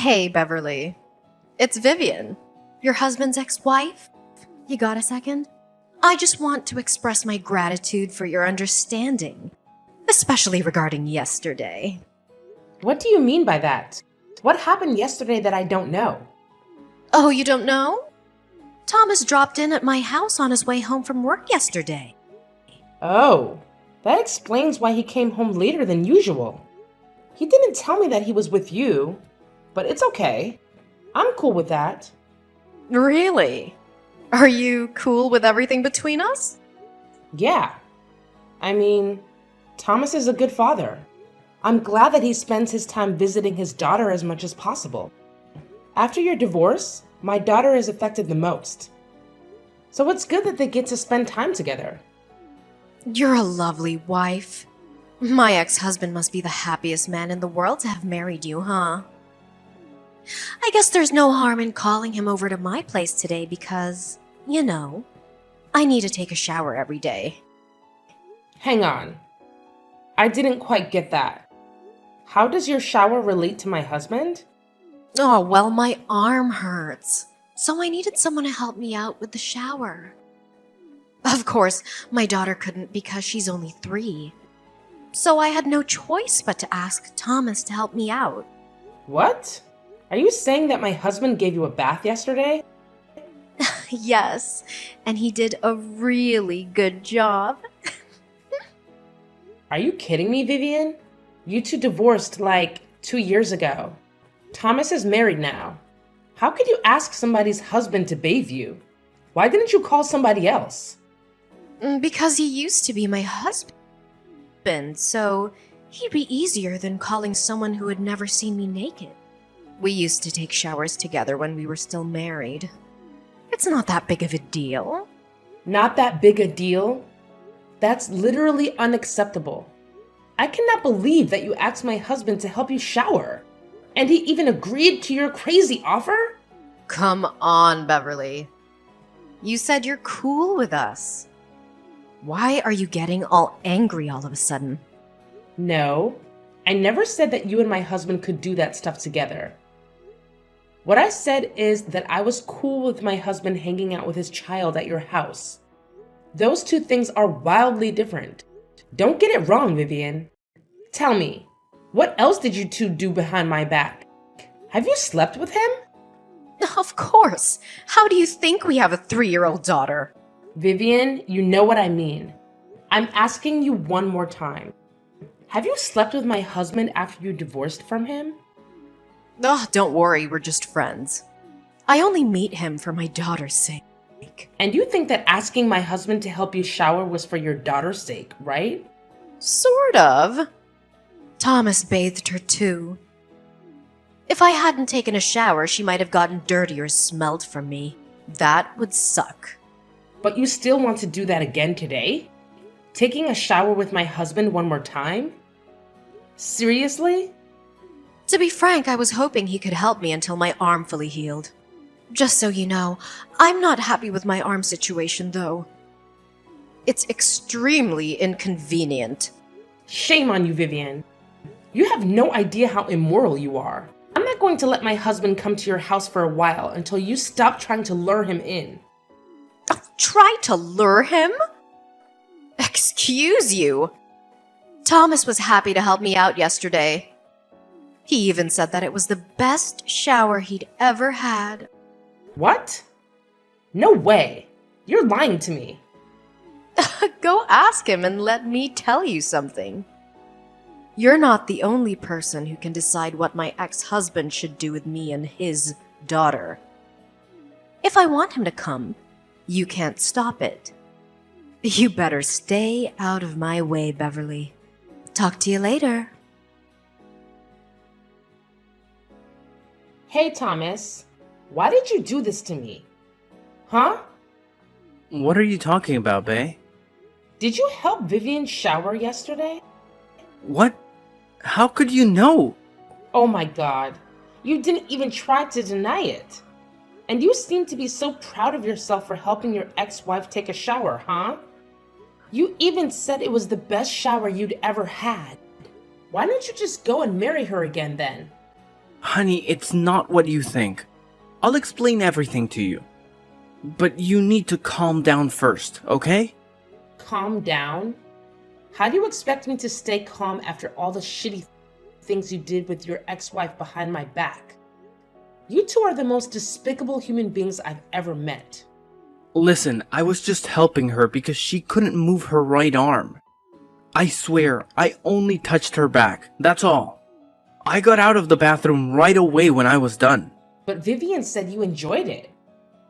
Hey, Beverly. It's Vivian, your husband's ex-wife. You got a second? I just want to express my gratitude for your understanding, especially regarding yesterday. What do you mean by that? What happened yesterday that I don't know? Oh, you don't know? Thomas dropped in at my house on his way home from work yesterday. Oh, that explains why he came home later than usual. He didn't tell me that he was with you, but it's okay. I'm cool with that. Really? Are you cool with everything between us? Yeah. I mean, Thomas is a good father. I'm glad that he spends his time visiting his daughter as much as possible. After your divorce, my daughter is affected the most. So it's good that they get to spend time together. You're a lovely wife. My ex-husband must be the happiest man in the world to have married you, huh? I guess there's no harm in calling him over to my place today because, I need to take a shower every day. Hang on. I didn't quite get that. How does your shower relate to my husband? Oh, well, my arm hurts, so I needed someone to help me out with the shower. Of course, my daughter couldn't because she's only 3. So I had no choice but to ask Thomas to help me out. What? Are you saying that my husband gave you a bath yesterday? Yes, and he did a really good job. Are you kidding me, Vivian? You two divorced like 2 years ago. Thomas is married now. How could you ask somebody's husband to bathe you? Why didn't you call somebody else? Because he used to be my husband, so he'd be easier than calling someone who had never seen me naked. We used to take showers together when we were still married. It's not that big of a deal. Not that big a deal? That's literally unacceptable. I cannot believe that you asked my husband to help you shower. And he even agreed to your crazy offer? Come on, Beverly. You said you're cool with us. Why are you getting all angry all of a sudden? No, I never said that you and my husband could do that stuff together. What I said is that I was cool with my husband hanging out with his child at your house. Those two things are wildly different. Don't get it wrong, Vivian. Tell me, what else did you two do behind my back? Have you slept with him? Of course. How do you think we have a 3-year-old daughter? Vivian, you know what I mean. I'm asking you one more time. Have you slept with my husband after you divorced from him? Oh, don't worry, we're just friends. I only meet him for my daughter's sake. And you think that asking my husband to help you shower was for your daughter's sake, right? Sort of. Thomas bathed her too. If I hadn't taken a shower, she might have gotten dirty or smelled from me. That would suck. But you still want to do that again today? Taking a shower with my husband one more time? Seriously? To be frank, I was hoping he could help me until my arm fully healed. Just so you know, I'm not happy with my arm situation, though. It's extremely inconvenient. Shame on you, Vivian. You have no idea how immoral you are. I'm not going to let my husband come to your house for a while until you stop trying to lure him in. Try to lure him? Excuse you. Thomas was happy to help me out yesterday. He even said that it was the best shower he'd ever had. What? No way. You're lying to me. Go ask him and let me tell you something. You're not the only person who can decide what my ex-husband should do with me and his daughter. If I want him to come, you can't stop it. You better stay out of my way, Beverly. Talk to you later. Hey, Thomas. Why did you do this to me? Huh? What are you talking about, Bae? Did you help Vivian shower yesterday? What? How could you know? Oh my god. You didn't even try to deny it. And you seem to be so proud of yourself for helping your ex-wife take a shower, huh? You even said it was the best shower you'd ever had. Why don't you just go and marry her again then? Honey, it's not what you think. I'll explain everything to you. But you need to calm down first, okay? Calm down? How do you expect me to stay calm after all the shitty things you did with your ex-wife behind my back? You two are the most despicable human beings I've ever met. Listen, I was just helping her because she couldn't move her right arm. I swear, I only touched her back, that's all. I got out of the bathroom right away when I was done. But Vivian said you enjoyed it.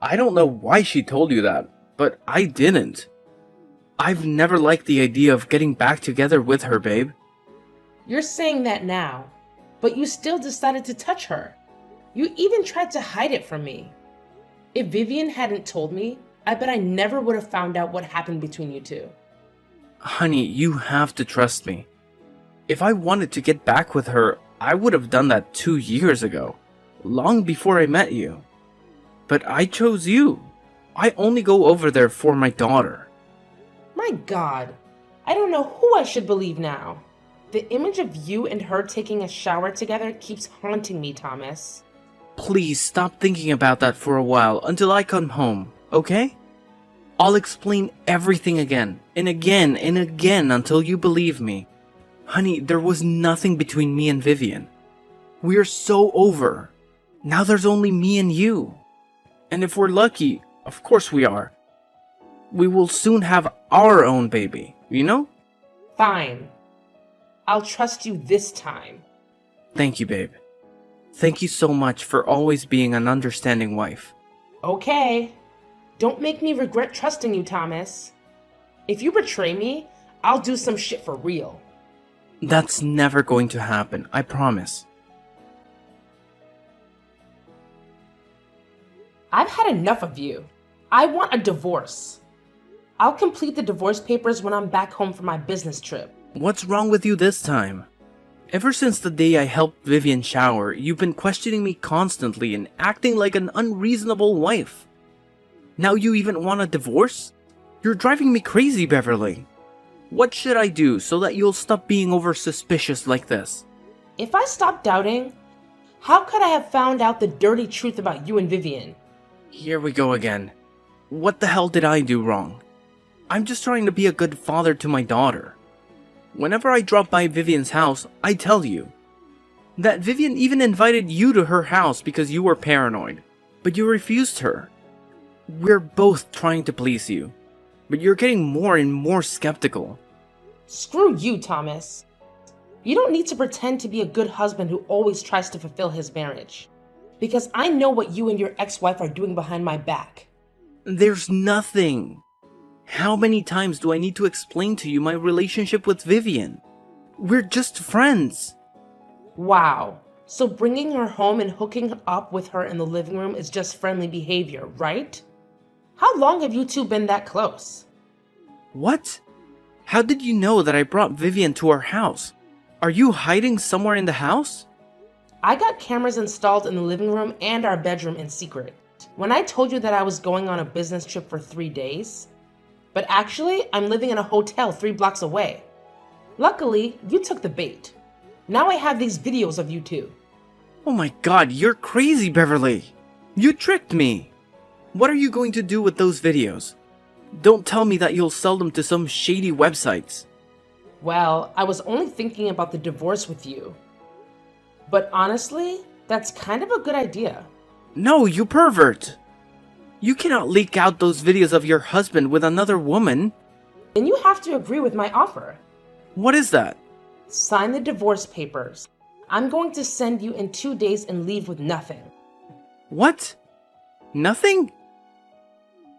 I don't know why she told you that, but I didn't. I've never liked the idea of getting back together with her, babe. You're saying that now, but you still decided to touch her. You even tried to hide it from me. If Vivian hadn't told me, I bet I never would have found out what happened between you two. Honey, you have to trust me. If I wanted to get back with her, I would have done that 2 years ago, long before I met you. But I chose you. I only go over there for my daughter. My God, I don't know who I should believe now. The image of you and her taking a shower together keeps haunting me, Thomas. Please stop thinking about that for a while until I come home, okay? I'll explain everything again and again and again until you believe me. Honey, there was nothing between me and Vivian. We're so over. Now there's only me and you. And if we're lucky, of course we are, we will soon have our own baby, you know? Fine. I'll trust you this time. Thank you, babe. Thank you so much for always being an understanding wife. Okay. Don't make me regret trusting you, Thomas. If you betray me, I'll do some shit for real. That's never going to happen, I promise. I've had enough of you. I want a divorce. I'll complete the divorce papers when I'm back home from my business trip. What's wrong with you this time? Ever since the day I helped Vivian shower, you've been questioning me constantly and acting like an unreasonable wife. Now you even want a divorce? You're driving me crazy, Beverly. What should I do so that you'll stop being over suspicious like this? If I stopped doubting, how could I have found out the dirty truth about you and Vivian? Here we go again. What the hell did I do wrong? I'm just trying to be a good father to my daughter. Whenever I drop by Vivian's house, I tell you. That Vivian even invited you to her house because you were paranoid, but you refused her. We're both trying to please you, but you're getting more and more skeptical. Screw you, Thomas. You don't need to pretend to be a good husband who always tries to fulfill his marriage. Because I know what you and your ex-wife are doing behind my back. There's nothing. How many times do I need to explain to you my relationship with Vivian? We're just friends. Wow. So bringing her home and hooking up with her in the living room is just friendly behavior, right? How long have you two been that close? What? How did you know that I brought Vivian to our house? Are you hiding somewhere in the house? I got cameras installed in the living room and our bedroom in secret. When I told you that I was going on a business trip for 3 days, but actually I'm living in a hotel 3 blocks away. Luckily, you took the bait. Now I have these videos of you two. Oh my god, you're crazy, Beverly. You tricked me. What are you going to do with those videos? Don't tell me that you'll sell them to some shady websites. Well, I was only thinking about the divorce with you. But honestly, that's kind of a good idea. No, you pervert! You cannot leak out those videos of your husband with another woman. Then you have to agree with my offer. What is that? Sign the divorce papers. I'm going to send you in 2 days and leave with nothing. What? Nothing?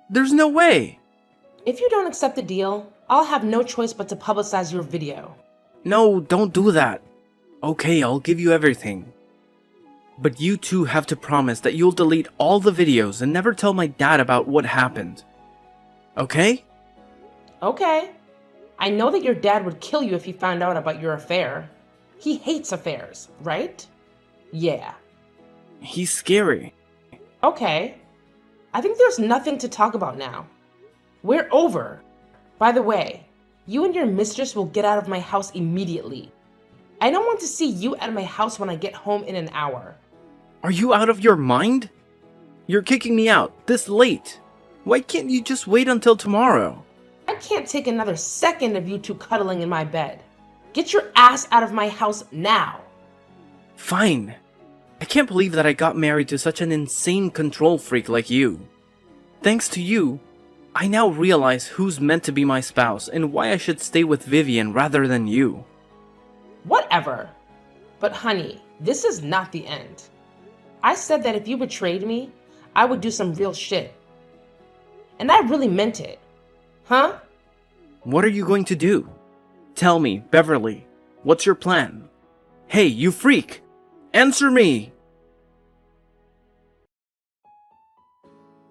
There's no way. If you don't accept the deal, I'll have no choice but to publicize your video. No, don't do that. Okay, I'll give you everything. But you two have to promise that you'll delete all the videos and never tell my dad about what happened. Okay? Okay. I know that your dad would kill you if he found out about your affair. He hates affairs, right? Yeah. He's scary. Okay. I think there's nothing to talk about now. We're over. By the way, you and your mistress will get out of my house immediately. I don't want to see you at my house when I get home in an hour. Are you out of your mind? You're kicking me out this late. Why can't you just wait until tomorrow? I can't take another second of you two cuddling in my bed. Get your ass out of my house now. Fine. I can't believe that I got married to such an insane control freak like you. Thanks to you, I now realize who's meant to be my spouse and why I should stay with Vivian rather than you. Whatever. But honey, this is not the end. I said that if you betrayed me, I would do some real shit. And I really meant it. Huh? What are you going to do? Tell me, Beverly. What's your plan? Hey, you freak! Answer me!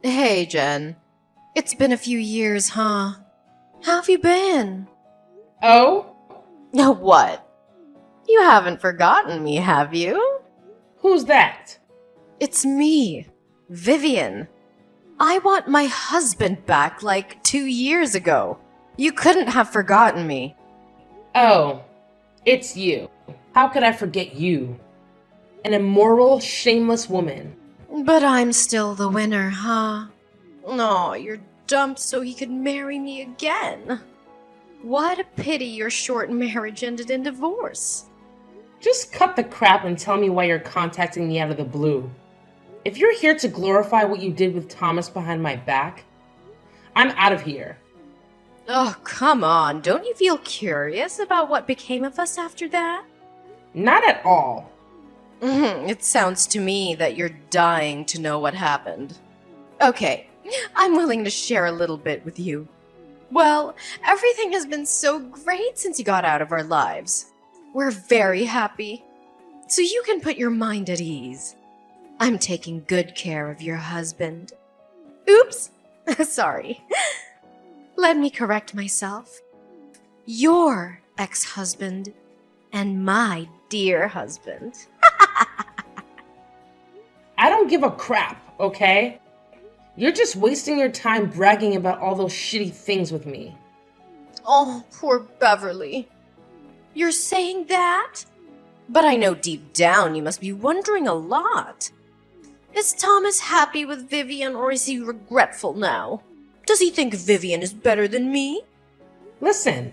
Hey, Jen. It's been a few years, huh? How have you been? Oh? No, what? You haven't forgotten me, have you? Who's that? It's me, Vivian. I want my husband back like 2 years ago. You couldn't have forgotten me. Oh, it's you. How could I forget you? An immoral, shameless woman. But I'm still the winner, huh? No, you're dumped so he could marry me again. What a pity your short marriage ended in divorce. Just cut the crap and tell me why you're contacting me out of the blue. If you're here to glorify what you did with Thomas behind my back, I'm out of here. Oh, come on. Don't you feel curious about what became of us after that? Not at all. It sounds to me that you're dying to know what happened. Okay, I'm willing to share a little bit with you. Well, everything has been so great since you got out of our lives. We're very happy. So you can put your mind at ease. I'm taking good care of your husband. Oops! Sorry. Let me correct myself. Your ex-husband and my dear husband. I don't give a crap, okay? You're just wasting your time bragging about all those shitty things with me. Oh, poor Beverly. You're saying that? But I know deep down you must be wondering a lot. Is Thomas happy with Vivian or is he regretful now? Does he think Vivian is better than me? Listen,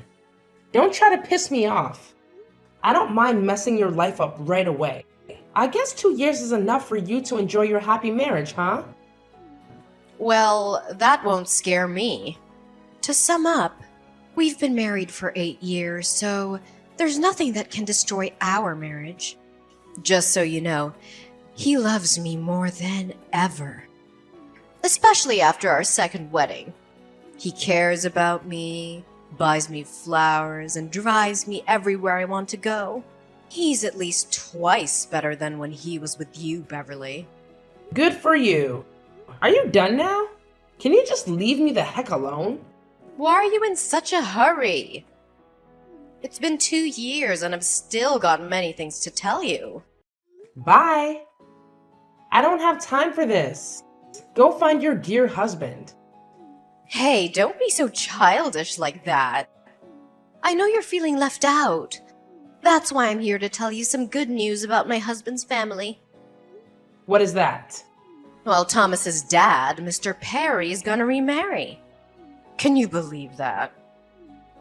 don't try to piss me off. I don't mind messing your life up right away. I guess 2 years is enough for you to enjoy your happy marriage, huh? Well, that won't scare me. To sum up, we've been married for 8 years, so there's nothing that can destroy our marriage. Just so you know, he loves me more than ever. Especially after our second wedding. He cares about me, buys me flowers, and drives me everywhere I want to go. He's at least twice better than when he was with you, Beverly. Good for you. Are you done now? Can you just leave me the heck alone? Why are you in such a hurry? It's been 2 years and I've still got many things to tell you. Bye. I don't have time for this. Go find your dear husband. Hey, don't be so childish like that. I know you're feeling left out. That's why I'm here to tell you some good news about my husband's family. What is that? Well, Thomas's dad, Mr. Perry, is gonna remarry. Can you believe that?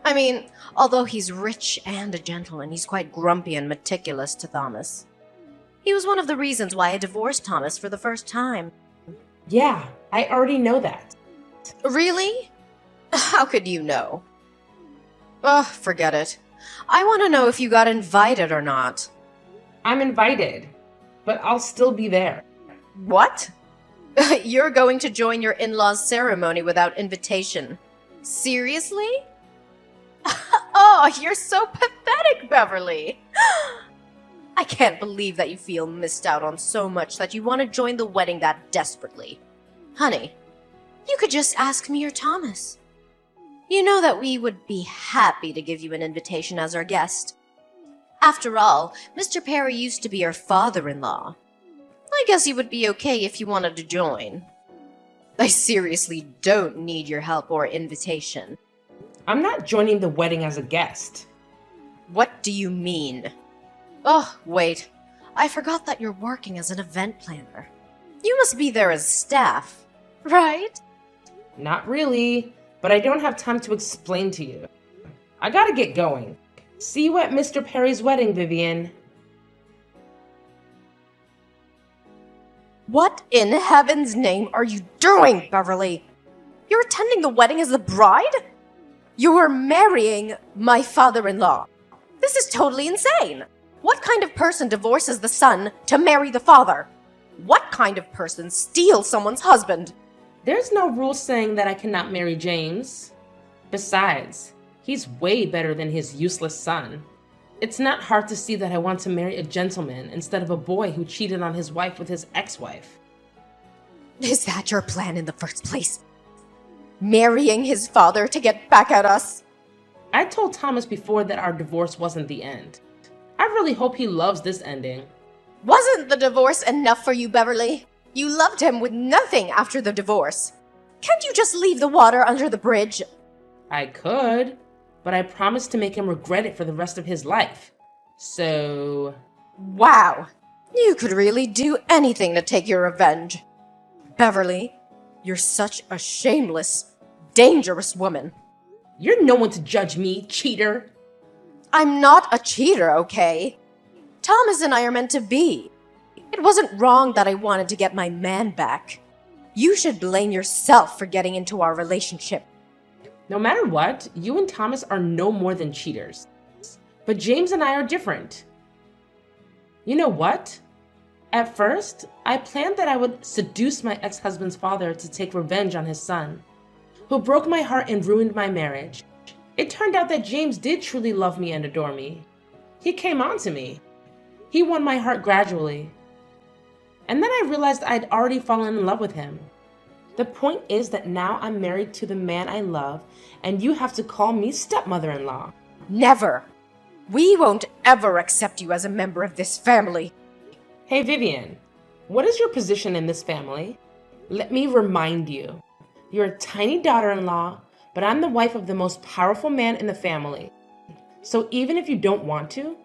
I mean, although he's rich and a gentleman, he's quite grumpy and meticulous to Thomas. He was one of the reasons why I divorced Thomas for the first time. Yeah, I already know that. Really? How could you know? Oh, forget it. I want to know if you got invited or not. I'm invited, but I'll still be there. What? You're going to join your in-laws' ceremony without invitation. Seriously? Oh, you're so pathetic, Beverly. I can't believe that you feel missed out on so much that you want to join the wedding that desperately. Honey, you could just ask me or Thomas. You know that we would be happy to give you an invitation as our guest. After all, Mr. Perry used to be your father-in-law. I guess he would be okay if you wanted to join. I seriously don't need your help or invitation. I'm not joining the wedding as a guest. What do you mean? Oh, wait. I forgot that you're working as an event planner. You must be there as staff, right? Not really, but I don't have time to explain to you. I gotta get going. See you at Mr. Perry's wedding, Vivian. What in heaven's name are you doing, Beverly? You're attending the wedding as the bride? You're marrying my father-in-law. This is totally insane. What kind of person divorces the son to marry the father? What kind of person steals someone's husband? There's no rule saying that I cannot marry James. Besides, he's way better than his useless son. It's not hard to see that I want to marry a gentleman instead of a boy who cheated on his wife with his ex-wife. Is that your plan in the first place? Marrying his father to get back at us? I told Thomas before that our divorce wasn't the end. I really hope he loves this ending. Wasn't the divorce enough for you, Beverly? You loved him with nothing after the divorce. Can't you just leave the water under the bridge? I could, but I promised to make him regret it for the rest of his life. So... Wow. You could really do anything to take your revenge. Beverly, you're such a shameless, dangerous woman. You're no one to judge me, cheater. I'm not a cheater, okay? Thomas and I are meant to be. It wasn't wrong that I wanted to get my man back. You should blame yourself for getting into our relationship. No matter what, you and Thomas are no more than cheaters. But James and I are different. You know what? At first, I planned that I would seduce my ex-husband's father to take revenge on his son, who broke my heart and ruined my marriage. It turned out that James did truly love me and adore me. He came on to me. He won my heart gradually. And then I realized I'd already fallen in love with him. The point is that now I'm married to the man I love, and you have to call me stepmother-in-law. Never. We won't ever accept you as a member of this family. Hey Vivian, what is your position in this family? Let me remind you. You're a tiny daughter-in-law, but I'm the wife of the most powerful man in the family. So even if you don't want to,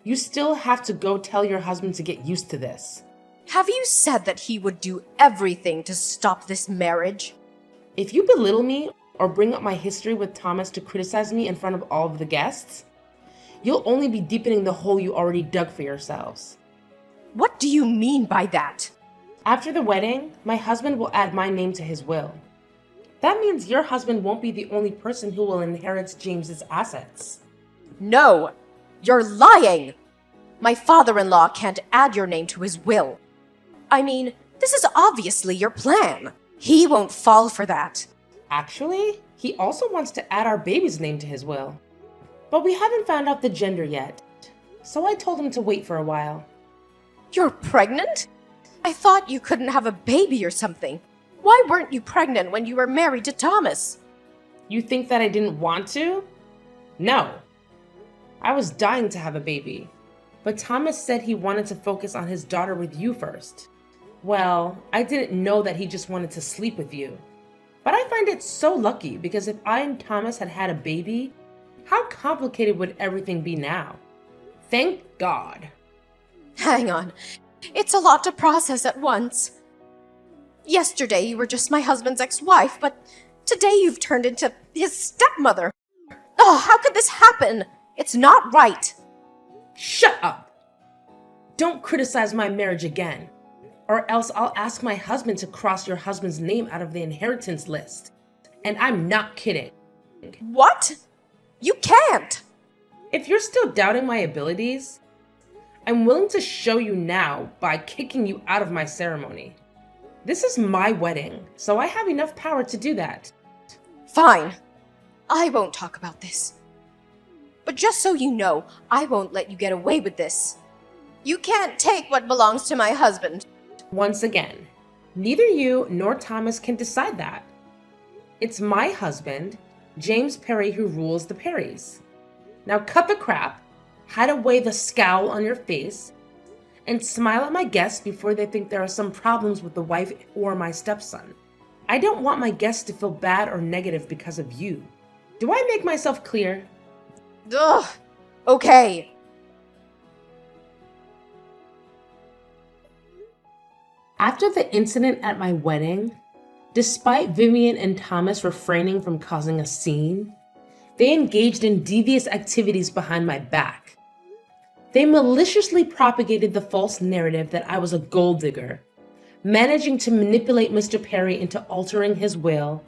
you still have to go tell your husband to get used to this. Have you said that he would do everything to stop this marriage? If you belittle me or bring up my history with Thomas to criticize me in front of all of the guests, you'll only be deepening the hole you already dug for yourselves. What do you mean by that? After the wedding, my husband will add my name to his will. That means your husband won't be the only person who will inherit James's assets. No, you're lying! My father-in-law can't add your name to his will. I mean, this is obviously your plan. He won't fall for that. Actually, he also wants to add our baby's name to his will. But we haven't found out the gender yet, so I told him to wait for a while. You're pregnant? I thought you couldn't have a baby or something. Why weren't you pregnant when you were married to Thomas? You think that I didn't want to? No. I was dying to have a baby. But Thomas said he wanted to focus on his daughter with you first. Well, I didn't know that he just wanted to sleep with you. But I find it so lucky because if I and Thomas had had a baby, how complicated would everything be now? Thank God. Hang on. It's a lot to process at once. Yesterday you were just my husband's ex-wife, but today you've turned into his stepmother. Oh, how could this happen? It's not right. Shut up! Don't criticize my marriage again, or else I'll ask my husband to cross your husband's name out of the inheritance list. And I'm not kidding. What? You can't! If you're still doubting my abilities, I'm willing to show you now by kicking you out of my ceremony. This is my wedding, so I have enough power to do that. Fine. I won't talk about this. But just so you know, I won't let you get away with this. You can't take what belongs to my husband. Once again, neither you nor Thomas can decide that. It's my husband, James Perry, who rules the Perrys. Now cut the crap, hide away the scowl on your face, and smile at my guests before they think there are some problems with the wife or my stepson. I don't want my guests to feel bad or negative because of you. Do I make myself clear? Ugh. Okay. After the incident at my wedding, despite Vivian and Thomas refraining from causing a scene, they engaged in devious activities behind my back. They maliciously propagated the false narrative that I was a gold digger, managing to manipulate Mr. Perry into altering his will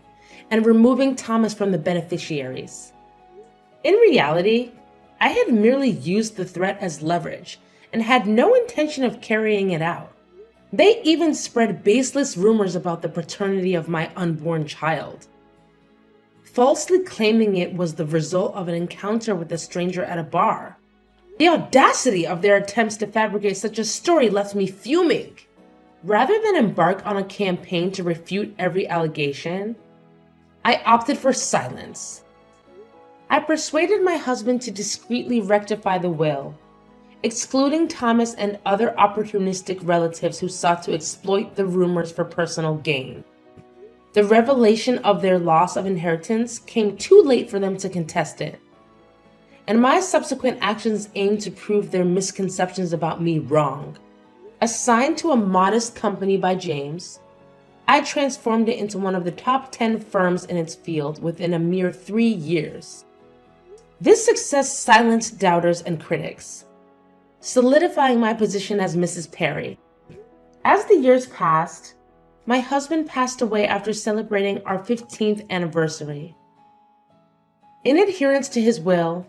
and removing Thomas from the beneficiaries. In reality, I had merely used the threat as leverage and had no intention of carrying it out. They even spread baseless rumors about the paternity of my unborn child, falsely claiming it was the result of an encounter with a stranger at a bar. The audacity of their attempts to fabricate such a story left me fuming. Rather than embark on a campaign to refute every allegation, I opted for silence. I persuaded my husband to discreetly rectify the will, excluding Thomas and other opportunistic relatives who sought to exploit the rumors for personal gain. The revelation of their loss of inheritance came too late for them to contest it, and my subsequent actions aimed to prove their misconceptions about me wrong. Assigned to a modest company by James, I transformed it into one of the top 10 firms in its field within a mere 3 years. This success silenced doubters and critics, solidifying my position as Mrs. Perry. As the years passed, my husband passed away after celebrating our 15th anniversary. In adherence to his will,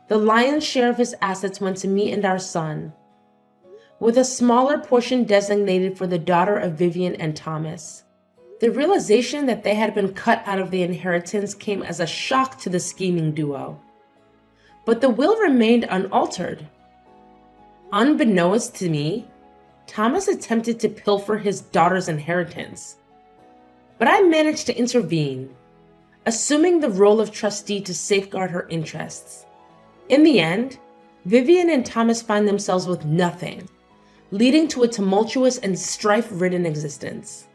the lion's share of his assets went to me and our son, with a smaller portion designated for the daughter of Vivian and Thomas. The realization that they had been cut out of the inheritance came as a shock to the scheming duo. But the will remained unaltered. Unbeknownst to me, Thomas attempted to pilfer his daughter's inheritance. But I managed to intervene, assuming the role of trustee to safeguard her interests. In the end, Vivian and Thomas find themselves with nothing, leading to a tumultuous and strife-ridden existence.